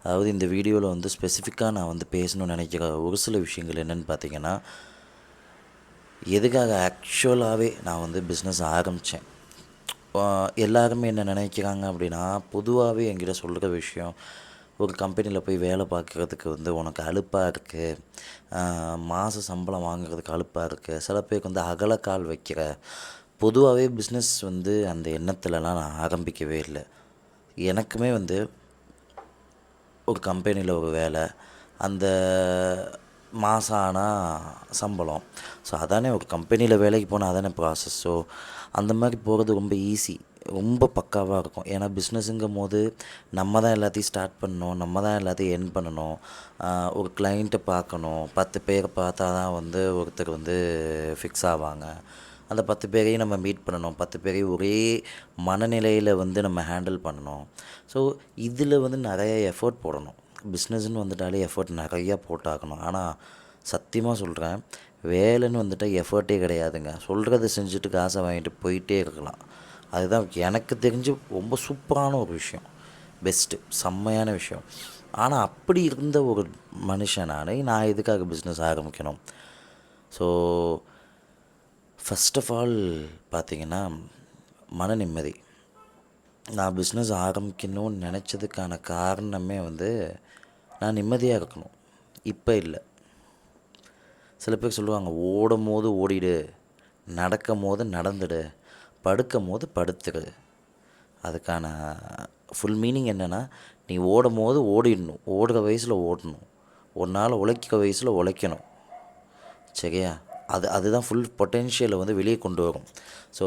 அதாவது இந்த வீடியோவில் வந்து ஸ்பெசிஃபிக்காக நான் வந்து பேசணும்னு நினைக்கிற ஒரு சில விஷயங்கள் என்னென்னு பார்த்தீங்கன்னா, எதுக்காக ஆக்சுவலாகவே நான் வந்து பிஸ்னஸ் ஆரம்பித்தேன். எல்லாருமே என்ன நினைக்கிறாங்க அப்படின்னா, பொதுவாகவே என்கிட்ட சொல்கிற விஷயம், ஒரு கம்பெனியில் போய் வேலை பார்க்குறதுக்கு வந்து உனக்கு அலுப்பாக இருக்குது, மாத சம்பளம் வாங்குறதுக்கு அலுப்பாக இருக்குது, சில பேருக்கு வந்து அகலக்கால் வைக்கிற. பொதுவாகவே பிஸ்னஸ் வந்து அந்த எண்ணத்துலலாம் நான் ஆரம்பிக்கவே இல்லை. எனக்குமே வந்து ஒரு கம்பெனியில் ஒரு வேலை, அந்த மாதம் ஆனால் சம்பளம். ஸோ அதானே ஒரு கம்பெனியில் வேலைக்கு போனால் அதானே ப்ராசஸ். ஸோ அந்த மாதிரி போகிறது ரொம்ப ஈஸி, ரொம்ப பக்காவாக இருக்கும். ஏன்னா பிஸ்னஸுங்கும்போது நம்ம தான் எல்லாத்தையும் ஸ்டார்ட் பண்ணணும், நம்ம தான் எல்லாத்தையும் எண்ட் பண்ணணும். ஒரு கிளைண்ட்டை பார்க்கணும், 10 பேரை பார்த்தா தான் வந்து ஒருத்தர் வந்து ஃபிக்ஸ் ஆவாங்க. அந்த 10 பேரையும் நம்ம மீட் பண்ணணும், 10 பேரையும் ஒரே மனநிலையில் வந்து நம்ம ஹேண்டில் பண்ணணும். ஸோ இதில் வந்து நிறைய எஃபோர்ட் போடணும். பிஸ்னஸ்ன்னு வந்துட்டாலே எஃபோர்ட் நிறையா போட்டாகணும். ஆனால் சத்தியமாக சொல்கிறேன், வேலைன்னு வந்துட்டால் எஃபர்ட்டே கிடையாதுங்க. சொல்கிறத செஞ்சுட்டு காசை வாங்கிட்டு போயிட்டே இருக்கலாம். அதுதான் எனக்கு தெரிஞ்சு ரொம்ப சூப்பரான ஒரு விஷயம், பெஸ்ட்டு, செம்மையான விஷயம். ஆனால் அப்படி இருந்த ஒரு மனுஷனாலே நான் எதுக்காக பிஸ்னஸ் ஆரம்பிக்கணும்? ஸோ ஃபஸ்ட் ஆஃப் ஆல் பார்த்தீங்கன்னா, மன நிம்மதி. நான் பிஸ்னஸ் ஆரம்பிக்கணும்னு நினச்சதுக்கான காரணமே வந்து நான் நிம்மதியாக இருக்கணும். இப்போ இல்லை. சில பேர் சொல்லுவாங்க, ஓடும்போது ஓடிடு, நடக்கும்போது நடந்துடு, படுக்கும்போது படுத்துடு. அதுக்கான ஃபுல் மீனிங் என்னென்னா, நீ ஓடும்போது ஓடிடணும், ஓடுற வயசில் ஓடணும், ஒரு நாள் உழைக்கிற வயசில் உழைக்கணும். சரியா? அதுதான் ஃபுல் பொட்டென்ஷியலை வந்து வெளியே கொண்டு வரும். ஸோ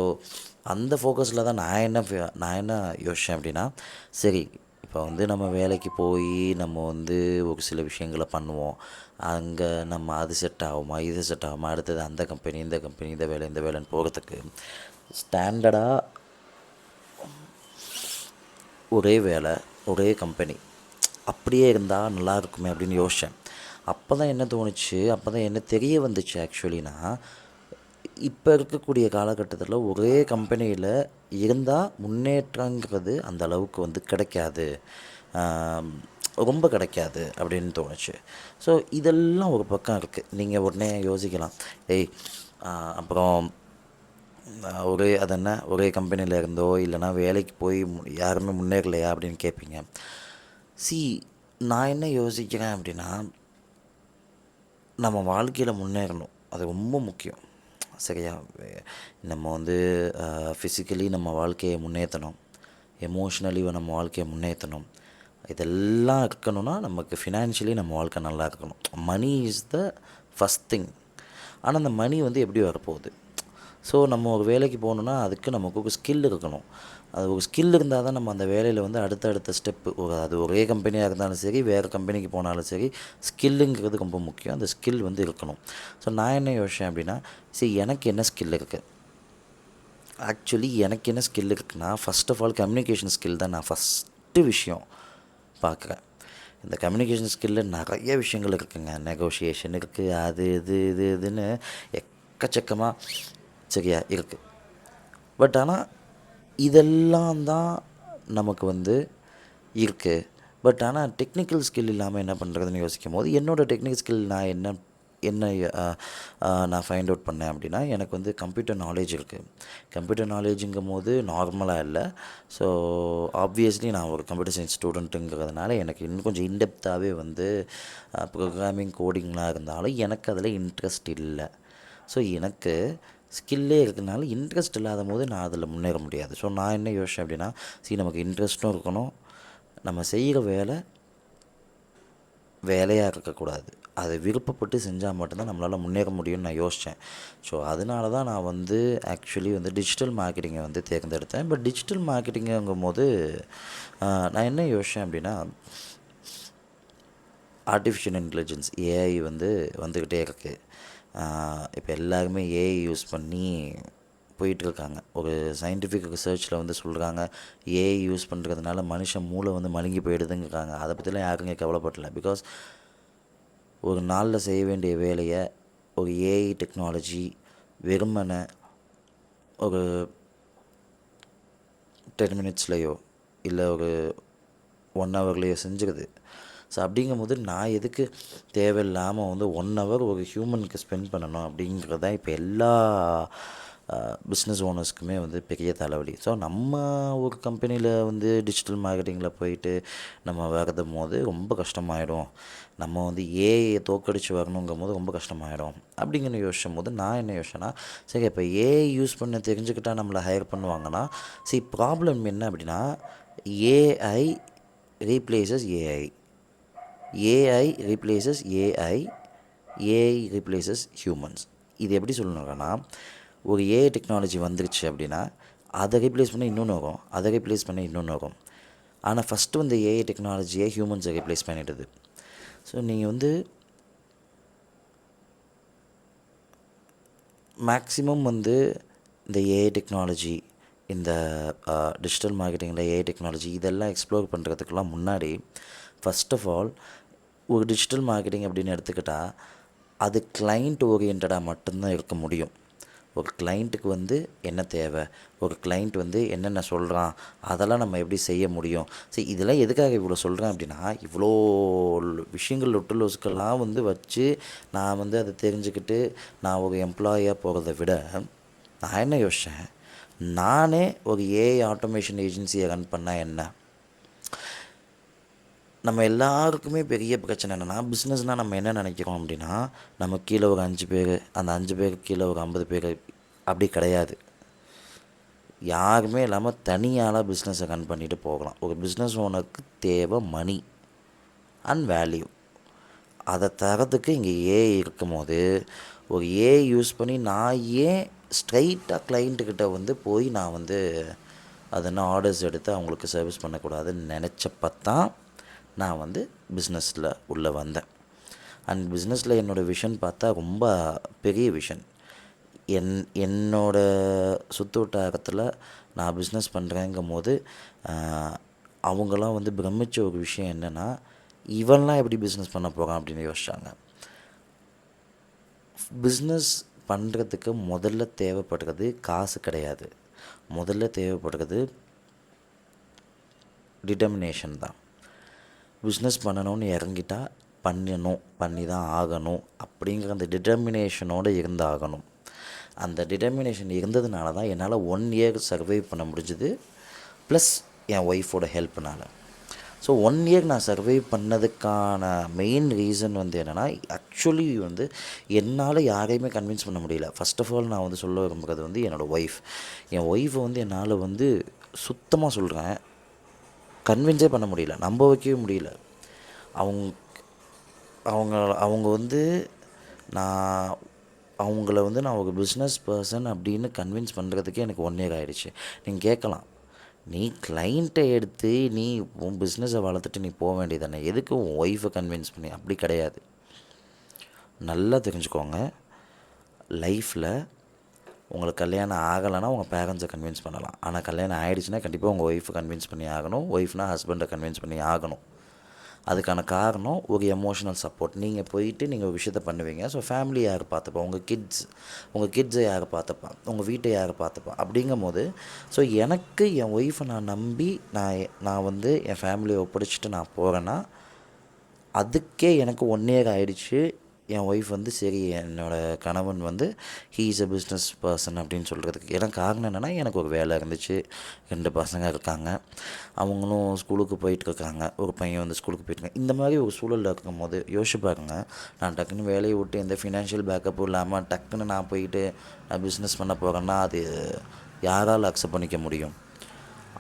அந்த ஃபோக்கஸில் தான் நான் என்ன யோசித்தேன் அப்படின்னா, சரி இப்போ வந்து நம்ம வேலைக்கு போய் நம்ம வந்து ஒரு சில விஷயங்களை பண்ணுவோம். அங்கே நம்ம அது செட் ஆகுமா, இது செட் ஆகுமா, அடுத்தது அந்த கம்பெனி, இந்த கம்பெனி, இந்த வேலைன்னு போகிறதுக்கு ஸ்டாண்டர்டாக ஒரே வேலை, ஒரே கம்பெனி அப்படியே இருந்தால் நல்லா இருக்குமே அப்படின்னு யோசித்தேன். அப்போ தான் என்ன தோணுச்சு, அப்போ தான் என்ன தெரிய வந்துச்சு ஆக்சுவலினா, இப்போ இருக்கக்கூடிய காலகட்டத்தில் ஒரே கம்பெனியில் இருந்தால் முன்னேற்றங்கிறது அந்த அளவுக்கு வந்து கிடைக்காது, ரொம்ப கிடைக்காது அப்படின்னு தோணுச்சு. ஸோ இதெல்லாம் ஒரு பக்கம் இருக்குது. நீங்கள் உடனே யோசிக்கலாம், அப்புறம் ஒரே கம்பெனியில் இருந்தோ இல்லைனா வேலைக்கு போய் யாருமே முன்னேறலையா அப்படின்னு கேட்பீங்க. நான் என்ன யோசிக்கிறேன் அப்படின்னா, நம்ம வாழ்க்கையில் முன்னேறணும், அது ரொம்ப முக்கியம். சரியா? நம்ம வந்து ஃபிசிக்கலி நம்ம வாழ்க்கையை முன்னேற்றணும், எமோஷ்னலி நம்ம வாழ்க்கையை முன்னேற்றணும். இதெல்லாம் இருக்கணும்னா நமக்கு ஃபினான்ஷியலி நம்ம வாழ்க்கை நல்லா இருக்கணும். Money is the first thing. ஆனால் அந்த மணி வந்து எப்படி வரப்போகுது? ஸோ நம்ம ஒரு வேலைக்கு போகணுன்னா அதுக்கு நமக்கு ஒரு ஸ்கில் இருக்கணும். அது ஒரு ஸ்கில் இருந்தால் தான் நம்ம அந்த வேலையில் வந்து அடுத்த ஸ்டெப்பு, அது ஒரே கம்பெனியாக இருந்தாலும் சரி, வேறு கம்பெனிக்கு போனாலும் சரி, ஸ்கில்லுங்கிறது ரொம்ப முக்கியம். அந்த ஸ்கில் வந்து இருக்கணும். ஸோ நான் என்ன யோசித்தேன் அப்படின்னா, சரி எனக்கு என்ன ஸ்கில் இருக்குது? ஆக்சுவலி எனக்கு என்ன ஸ்கில் இருக்குன்னா, first of all communication skill தான் நான் ஃபஸ்ட்டு விஷயம் பார்க்குறேன். இந்த கம்யூனிகேஷன் ஸ்கில்லில் நிறைய விஷயங்கள் இருக்குதுங்க. நெகோஷியேஷன் இருக்குது, அது இதுன்னு எக்கச்சக்கமாக சரியா இருக்குது. பட் ஆனால் இதெல்லாம் தான் நமக்கு வந்து இருக்குது. பட் ஆனால் டெக்னிக்கல் ஸ்கில் இல்லாமல் என்ன பண்ணுறதுன்னு யோசிக்கும் போது, என்னோடய டெக்னிக்கல் ஸ்கில் நான் என்ன நான் ஃபைண்ட் அவுட் பண்ணேன் அப்படின்னா, எனக்கு வந்து கம்ப்யூட்டர் நாலேஜ் இருக்குது. கம்ப்யூட்டர் நாலேஜுங்கும் போது நார்மலாக இல்லை. ஸோ ஆப்வியஸ்லி நான் ஒரு கம்ப்யூட்டர் சயின்ஸ் ஸ்டூடெண்ட்டுங்கிறதுனால எனக்கு இன்னும் கொஞ்சம் இன்டெப்த்தாகவே வந்து ப்ரோக்ராமிங் கோடிங்லாம் இருந்தாலும் எனக்கு அதில் இன்ட்ரெஸ்ட் இல்லை. ஸோ எனக்கு ஸ்கில்லே இருக்கிறதுனால இன்ட்ரெஸ்ட் இல்லாத போது நான் அதில் முன்னேற முடியாது. ஸோ நான் என்ன யோசித்தேன் அப்படின்னா, நமக்கு இன்ட்ரெஸ்ட்டும் இருக்கணும், நம்ம செய்கிற வேலையாக இருக்கக்கூடாது, அதை விருப்பப்பட்டு செஞ்சால் மட்டும்தான் நம்மளால் முன்னேற முடியும்னு நான் யோசித்தேன். ஸோ அதனால தான் நான் வந்து ஆக்சுவலி வந்து டிஜிட்டல் மார்க்கெட்டிங்கை வந்து தேர்ந்தெடுத்தேன். பட் டிஜிட்டல் மார்க்கெட்டிங்குங்கும் போது நான் என்ன யோசித்தேன் அப்படின்னா, ஆர்டிஃபிஷியல் இன்டெலிஜென்ஸ் ஏஐ வந்து வந்துக்கிட்டே இருக்குது. இப்போ எல்லாருமே ஏஐ யூஸ் பண்ணி போயிட்டுருக்காங்க. ஒரு சயின்டிஃபிக் ரிசர்ச்சில் வந்து சொல்கிறாங்க, ஏஐ யூஸ் பண்ணுறதுனால மனுஷன் மூளை வந்து மழுங்கி போயிடுதுங்கிறாங்க. அதை பற்றிலாம் யாருங்க கவலைப்படல. பிகாஸ் ஒரு நாளில் செய்ய வேண்டிய வேலையை ஒரு ஏஐ டெக்னாலஜி வெறுமனை ஒரு 10 மினிட்ஸ்லையோ இல்லை ஒரு 1 ஹவர்லேயே செஞ்சுருது. ஸோ அப்படிங்கும்போது நான் எதுக்கு தேவையில்லாமல் வந்து 1 ஹவர் ஒரு ஹியூமனுக்கு ஸ்பெண்ட் பண்ணணும் அப்படிங்கிறது தான் இப்போ எல்லா பிஸ்னஸ் ஓனர்ஸ்க்குமே வந்து பெரிய தலைவலி. ஸோ நம்ம ஒரு கம்பெனியில் வந்து டிஜிட்டல் மார்க்கெட்டிங்கில் போயிட்டு நம்ம வரதும் போது ரொம்ப கஷ்டமாயிடும். நம்ம வந்து ஏஐயை தோக்கடிச்சு வரணுங்கும் போது ரொம்ப கஷ்டமாயிடும் அப்படிங்கிற யோசிக்கும் போது நான் என்ன யோசிச்சேன்னா, சரி இப்போ ஏஐ யூஸ் பண்ண தெரிஞ்சுக்கிட்டா நம்மளை ஹையர் பண்ணுவாங்கன்னா, சரி ப்ராப்ளம் என்ன அப்படின்னா, AI replaces AI, AI replaces AI, AI replaces humans. இது எப்படி சொல்லணும்னா, ஒரு ஏஐ டெக்னாலஜி வந்துருச்சு அப்படின்னா அதை ரீப்ளேஸ் பண்ண இன்னொன்று வரும், அதை ரீப்ளேஸ் பண்ண இன்னொன்று வரும். ஆனால் ஃபஸ்ட்டு வந்து ஏஐ டெக்னாலஜியை ஹியூமன்ஸை ரீப்ளேஸ் பண்ணிடுது. ஸோ நீங்கள் வந்து மேக்ஸிமம் வந்து இந்த ஏஐ டெக்னாலஜி, இந்த டிஜிட்டல் மார்க்கெட்டிங்கில் ஏஐ டெக்னாலஜி இதெல்லாம் எக்ஸ்ப்ளோர் பண்ணுறதுக்கெல்லாம் முன்னாடி ஃபஸ்ட் ஆஃப் ஆல் ஒரு டிஜிட்டல் மார்க்கெட்டிங் அப்படின்னு எடுத்துக்கிட்டால் அது கிளைண்ட் ஓரியன்டாக மட்டும்தான் இருக்க முடியும். ஒரு கிளைண்ட்டுக்கு வந்து என்ன தேவை, ஒரு கிளைண்ட் வந்து என்னென்ன சொல்கிறான், அதெல்லாம் நம்ம எப்படி செய்ய முடியும். சரி, இதெல்லாம் எதுக்காக இவ்வளோ சொல்கிறேன் அப்படின்னா, இவ்வளோ விஷயங்கள் லொட்டுலோஸ்க்கெல்லாம் வந்து வச்சு நான் வந்து அதை தெரிஞ்சுக்கிட்டு நான் ஒரு எம்ப்ளாயியாக போகிறத விட, நான் என்ன யோசித்தேன், நானே ஒரு ஏஐ ஆட்டோமேஷன் ஏஜென்சியை ரன் பண்ணால் என்ன. நம்ம எல்லாருக்குமே பெரிய பிரச்சனை என்னென்னா, பிஸ்னஸ்னால் நம்ம என்ன நினைக்கிறோம் அப்படின்னா, நம்ம கீழே ஒரு 5 பேர், அந்த 5 பேருக்கு கீழே ஒரு 50 பேர், அப்படி கிடையாது. யாருமே இல்லாமல் தனியால் பிஸ்னஸை ரன் பண்ணிட்டு போகலாம். ஒரு பிஸ்னஸ் ஓனருக்கு தேவை மணி அண்ட் வேல்யூ. அதை தரத்துக்கு இங்கே ஏஐ இருக்கும் போது, ஒரு ஏஐ யூஸ் பண்ணி நான் ஏன் ஸ்ட்ரைட்டாக கிளைண்ட்டுக்கிட்ட வந்து போய் நான் வந்து அதெல்லாம் ஆர்டர்ஸ் எடுத்து அவங்களுக்கு சர்வீஸ் பண்ணக்கூடாதுன்னு நினச்சப்பத்தான் நான் வந்து பிஸ்னஸில் உள்ளே வந்தேன். அண்ட் பிஸ்னஸில் என்னோடய விஷன் பார்த்தா ரொம்ப பெரிய விஷன். என்னோடய சுற்று வட்டாரத்தில் நான் பிஸ்னஸ் பண்ணுறேங்கும் போது அவங்களாம் வந்து பிரமிச்ச ஒரு விஷயம் என்னென்னா, இவன்லாம் எப்படி பிஸ்னஸ் பண்ண போகிறான் அப்படின்னு யோசிச்சாங்க. பிஸ்னஸ் பண்ணுறதுக்கு முதல்ல தேவைப்படுறது காசு கிடையாது, முதல்ல தேவைப்படுறது டிட்டர்மினேஷன் தான். பிஸ்னஸ் பண்ணணும்னு இறங்கிட்டா பண்ணி தான் ஆகணும் அப்படிங்கிற அந்த டிட்டர்மினேஷனோடு இருந்தாகணும். அந்த டிட்டர்மினேஷன் இருந்ததுனால தான் என்னால் 1 இயர் சர்வைவ் பண்ண முடிஞ்சுது, ப்ளஸ் என் ஒய்ஃபோட ஹெல்ப்னால். ஸோ 1 இயர் நான் சர்வைவ் பண்ணதுக்கான மெயின் ரீசன் வந்து என்னென்னா, ஆக்சுவலி வந்து என்னால் யாரையுமே கன்வின்ஸ் பண்ண முடியல. ஃபஸ்ட் ஆஃப் ஆல் நான் வந்து சொல்ல விரும்புகிறது வந்து என்னோடய ஒய்ஃப். என் ஒய்ஃபை வந்து என்னால் வந்து சுத்தமாக சொல்கிறேன் கன்வின்ஸே பண்ண முடியல, நம்ப வைக்கவே முடியல. அவங்க வந்து அவங்கள வந்து நான் ஒரு பிஸ்னஸ் பர்சன் அப்படின்னு கன்வின்ஸ் பண்ணுறதுக்கே எனக்கு 1 இயர் ஆகிடுச்சு. நீங்கள் கேட்கலாம், நீ கிளைண்ட்டை எடுத்து நீ உன் பிஸ்னஸை வளர்த்துட்டு நீ போக வேண்டியதானே, எதுக்கு உன் ஒய்ஃபை கன்வின்ஸ் பண்ணி? அப்படி கிடையாது. நல்லா தெரிஞ்சுக்கோங்க, லைஃப்பில் உங்களுக்கு கல்யாணம் ஆகலைன்னா உங்கள் பேரண்ட்ஸை கன்வின்ஸ் பண்ணலாம். ஆனால் கல்யாணம் ஆகிடுச்சுன்னா கண்டிப்பாக உங்கள் ஒய்ஃபை கன்வின்ஸ் பண்ணி ஆகணும். ஒய்ஃப்னால் ஹஸ்பண்டை கன்வின்ஸ் பண்ணி ஆகணும். அதுக்கான காரணம் ஒரு எமோஷனல் சப்போர்ட். நீங்கள் போயிட்டு நீங்கள் ஒரு விஷயத்த பண்ணுவீங்க. ஸோ ஃபேமிலி யார் பார்த்துப்பா, உங்கள் கிட்ஸை யார் பார்த்துப்பா, உங்கள் வீட்டை யார் பார்த்துப்பா. அப்படிங்கும் போது ஸோ எனக்கு என் ஒய்ஃபை நான் நம்பி நான் வந்து என் ஃபேமிலியை ஒப்படைச்சிட்டு நான் போகிறேன்னா, அதுக்கே எனக்கு 1 இயர் ஆகிடுச்சு. என் ஒய்ஃப் வந்து சரி, என்னோடய கணவன் வந்து he is a business person அப்படின்னு சொல்கிறதுக்கு. எனக்கு காரணம் என்னென்னா, எனக்கு ஒரு வேலை இருந்துச்சு, 2 பசங்க இருக்காங்க, அவங்களும் ஸ்கூலுக்கு போயிட்டுருக்காங்க, ஒரு பையன் வந்து ஸ்கூலுக்கு போயிட்டுருக்காங்க. இந்த மாதிரி ஒரு சூழலில் இருக்கும்போது யோசிச்சு பாருங்கள், நான் டக்குன்னு வேலையை விட்டு எந்த ஃபினான்ஷியல் பேக்கப்பும் இல்லாமல் டக்குன்னு நான் போயிட்டு நான் பிஸ்னஸ் பண்ண போகிறேன்னா அது யாரால் அக்செப்ட் பண்ணிக்க முடியும்?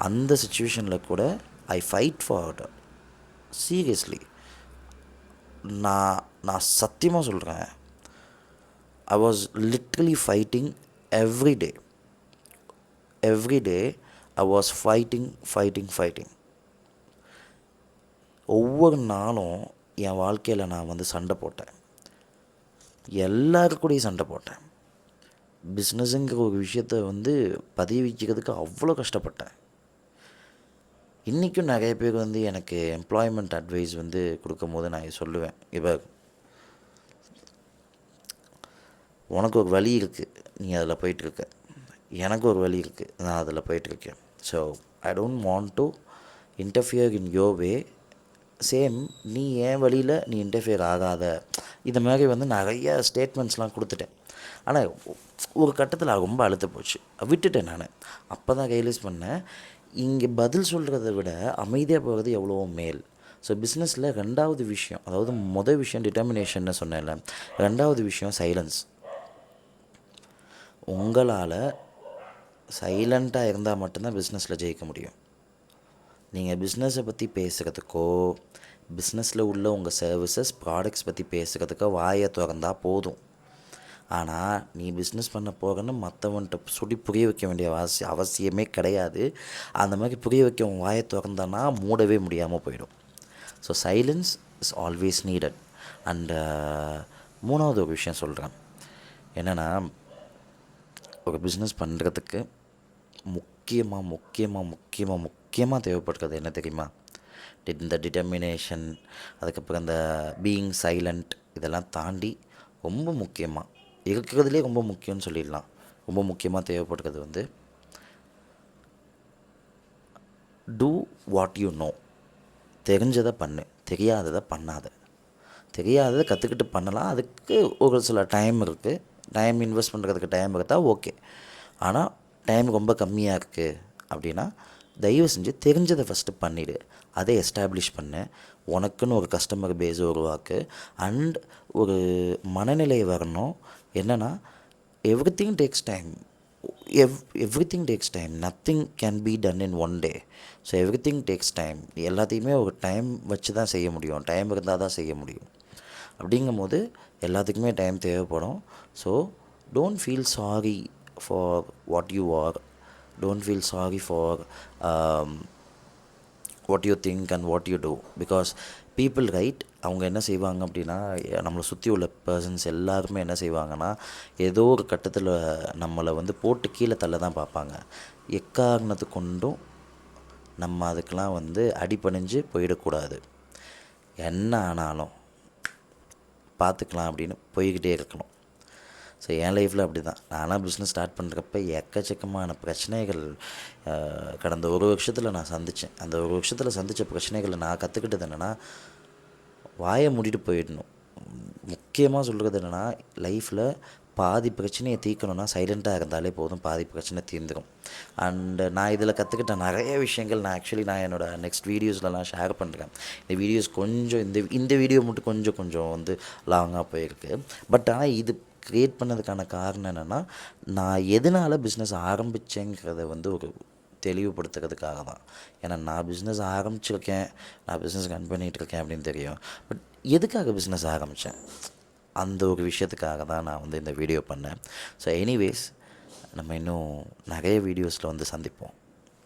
அந்த சுச்சுவேஷனில் கூட ஐ ஃபைட் ஃபார் சீரியஸ்லி. நான் சத்தியமாக சொல்கிறேன், I was literally fighting every day. I was fighting. ஒவ்வொரு நாளும் என் வாழ்க்கையில் நான் வந்து சண்டை போட்டேன், எல்லாருக்கூடையும் சண்டை போட்டேன். பிஸ்னஸுங்கிற ஒரு விஷயத்தை வந்து பதிய வைக்கிறதுக்கு அவ்வளோ கஷ்டப்பட்டேன். இன்றைக்கும் நிறைய பேர் வந்து எனக்கு எம்ப்ளாய்மெண்ட் அட்வைஸ் வந்து கொடுக்கும் போது நான் சொல்லுவேன், இப்போ உனக்கு ஒரு வழி இருக்குது, நீ அதில் போயிட்டுருக்க, எனக்கு ஒரு வழி இருக்குது, நான் அதில் போயிட்டுருக்கேன். So I don't want to interfere in your way. Same நீ என் வழியில் நீ இன்டர்ஃபியர் ஆகாத, இந்த மாதிரி வந்து நிறைய ஸ்டேட்மெண்ட்ஸ்லாம் கொடுத்துட்டேன். ஆனால் ஒரு கட்டத்தில் ரொம்ப அழுத்து போச்சு, விட்டுட்டேன் நான். அப்போ தான் ரியலைஸ் பண்ணேன், இங்கே பதில் சொல்கிறத விட அமைதியாக போகிறது எவ்வளோ மேல். ஸோ பிஸ்னஸில் ரெண்டாவது விஷயம், அதாவது மொதல் விஷயம் டிட்டர்மினேஷன்னு சொன்னேன்ல, ரெண்டாவது விஷயம் சைலன்ஸ். உங்களால் சைலண்ட்டாக இருந்தால் மட்டும்தான் பிஸ்னஸில் ஜெயிக்க முடியும். நீங்கள் பிஸ்னஸை பற்றி பேசுகிறதுக்கோ, பிஸ்னஸில் உள்ள உங்கள் சர்வீசஸ் ப்ராடக்ட்ஸ் பற்றி பேசுகிறதுக்கோ வாயை திறந்தா போதும். ஆனால் நீ பிஸ்னஸ் பண்ண போகிறன்னு மற்றவன்கிட்ட சொல்லி புரிய வைக்க வேண்டிய அவசியமே கிடையாது. அந்த மாதிரி புரிய வைக்க உன் வாயை திறந்தானா மூடவே முடியாமல் போயிடும். So silence is always needed. And மூணாவது ஒரு விஷயம் சொல்கிறேன், என்னென்னா ஒரு பிஸ்னஸ் பண்ணுறதுக்கு முக்கியமாக தேவைப்படுறது என்ன தெரியுமா? இந்த டிட்டர்மினேஷன், அதுக்கப்புறம் இந்த பீயிங் சைலண்ட், இதெல்லாம் தாண்டி ரொம்ப முக்கியமாக இருக்கிறதுலே ரொம்ப முக்கியம்னு சொல்லிடலாம். ரொம்ப முக்கியமாக தேவைப்படுறது வந்து டூ வாட் யூ நோ. தெரிஞ்சதை பண்ணு, தெரியாததை பண்ணாத. தெரியாததை கற்றுக்கிட்டு பண்ணலாம், அதுக்கு ஒரு சில டைம் இருக்குது. டைம் இன்வெஸ்ட் பண்ணுறதுக்கு டைம் இருக்கா ஓகே. ஆனால் டைம் ரொம்ப கம்மியாக இருக்குது அப்படின்னா தயவு செஞ்சு தெரிஞ்சதை ஃபஸ்ட்டு பண்ணிவிடு. அதை எஸ்டாப்ளிஷ் பண்ணு. உனக்குன்னு ஒரு கஸ்டமர் பேஸை உருவாக்கு. அண்ட் ஒரு மனநிலை வரணும், என்னென்னா everything takes time. Everything takes time. Nothing can be done in one day. So everything takes time. எல்லாத்தையுமே ஒரு டைம் வச்சு தான் செய்ய முடியும், டைம் இருந்தால் தான் செய்ய முடியும். அப்படிங்கும்போது எல்லாத்துக்குமே டைம் தேவைப்படும். So don't feel sorry for what you are. Don't feel sorry for what you think and what you do. Because people right, அவங்க என்ன செய்வாங்க அப்படின்னா, நம்மளை சுற்றி உள்ள பர்சன்ஸ் எல்லாருமே என்ன செய்வாங்கன்னா, ஏதோ ஒரு கட்டத்தில் நம்மளை வந்து போட்டு கீழே தள்ள தான் பார்ப்பாங்க. எக்காரணத்து கொண்டும் நம்ம அதுக்கெலாம் வந்து அடிபணிஞ்சு போயிடக்கூடாது. என்ன ஆனாலும் பார்த்துக்கலாம் அப்படின்னு போய்கிட்டே இருக்கணும். ஸோ என் லைஃப்பில் அப்படி தான். நான்லாம் பிஸ்னஸ் ஸ்டார்ட் பண்ணுறப்ப எக்கச்சக்கமான பிரச்சனைகள் கடந்த ஒரு வருஷத்தில் நான் சந்தித்தேன். அந்த ஒரு வருஷத்தில் சந்தித்த பிரச்சனைகளை நான் கற்றுக்கிட்டது என்னென்னா, வாயை மூடிட்டு போயிடணும். முக்கியமாக சொல்கிறது என்னென்னா, லைஃப்பில் பாதி பிரச்சனையை தீர்க்கணுன்னா சைலண்ட்டாக இருந்தாலே போதும், பாதி பிரச்சனை தீர்ந்துடும். அண்டு நான் இதில் கற்றுக்கிட்ட நிறைய விஷயங்கள் நான் என்னோடய நெக்ஸ்ட் வீடியோஸ்லலாம் ஷேர் பண்ணுறேன். இந்த வீடியோஸ் கொஞ்சம் இந்த வீடியோ மட்டும் கொஞ்சம் வந்து லாங்காக போயிருக்கு. பட் ஆனால் இது க்ரியேட் பண்ணதுக்கான காரணம் என்னென்னா, நான் எதனால் பிஸ்னஸ் ஆரம்பித்தேங்கிறத வந்து ஒரு தெளிவுபடுத்துறதுக்காக தான். ஏன்னா நான் பிஸ்னஸ் ஆரம்பிச்சிருக்கேன், நான் பிஸ்னஸ் ரன் பண்ணிகிட்ருக்கேன் அப்படின்னு தெரியும். பட் எதுக்காக பிஸ்னஸ் ஆரம்பித்தேன், அந்த ஒரு விஷயத்துக்காக தான் நான் வந்து இந்த வீடியோ பண்ணேன். ஸோ எனிவேஸ், நம்ம இன்னும் நிறைய வீடியோஸில் வந்து சந்திப்போம்.